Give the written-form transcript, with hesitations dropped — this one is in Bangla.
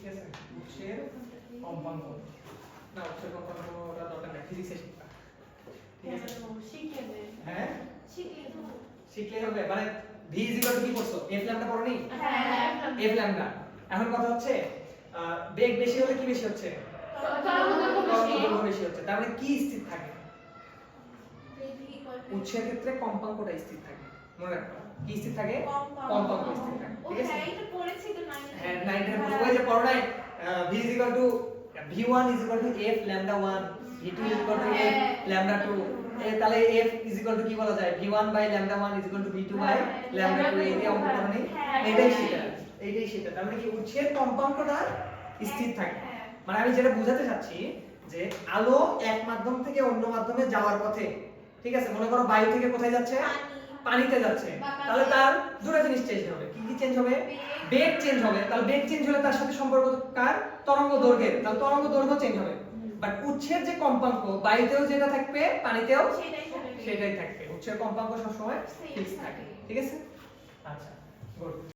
ঠিক আছে উৎসের কম্পাঙ্ক না উৎসের কম্পাঙ্কটা দরকার নাই ফিজিক্সে শিখবা ঠিক আছে শিখে দে হ্যাঁ শিখে দাও শিখলে হবে মানে v কি করছো f ল্যামডা পড়নি হ্যাঁ f ল্যামডা এখন কথা হচ্ছে বেগ বেশি হলে কি বেশি হচ্ছে তরঙ্গ বেশি হচ্ছে তার মানে কি স্থির থাকে উৎসের ক্ষেত্রে কম্পাঙ্কটা স্থির থাকে মনে রাখবা কি স্থির থাকে কম্পাঙ্ক স্থির থাকে ঠিক আছে হ্যাঁ এটা পড়েছি তো 9 হ্যাঁ 9 এর মধ্যে ওই যে পড়ো নাই v v1 f lambda 1 v2 f lambda 2 তাহলে f কি বলা যায় v1 lambda 1 v2 lambda 2 এই অঙ্ক করো নি এইটাই সেটা তার মানে কি উৎসের কম্পাঙ্কটা স্থির থাকে মানে আমি যেটা বোঝাতে চাচ্ছি যে আলো এক মাধ্যম থেকে অন্য মাধ্যমে যাওয়ার পথে ঠিক আছে মনে করো বায়ু থেকে কোথায় যাচ্ছে পানিতে যাচ্ছে তাহলে তার দুটো জিনিস চেঞ্জ হবে কি কি চেঞ্জ হবে বেগ চেঞ্জ হবে তাহলে বেগ চেঞ্জ হলে তার সাথে সম্পর্ক কার তরঙ্গ দৈর্ঘ্যের তাহলে তরঙ্গ দৈর্ঘ্য চেঞ্জ হবে বাট উৎসের যে কম্পাঙ্ক বায়ুতেও যেটা থাকবে পানিতেও সেটাই থাকবে উৎসের কম্পাঙ্ক সব সময় ফিক্স থাকে ঠিক আছে আচ্ছা গুড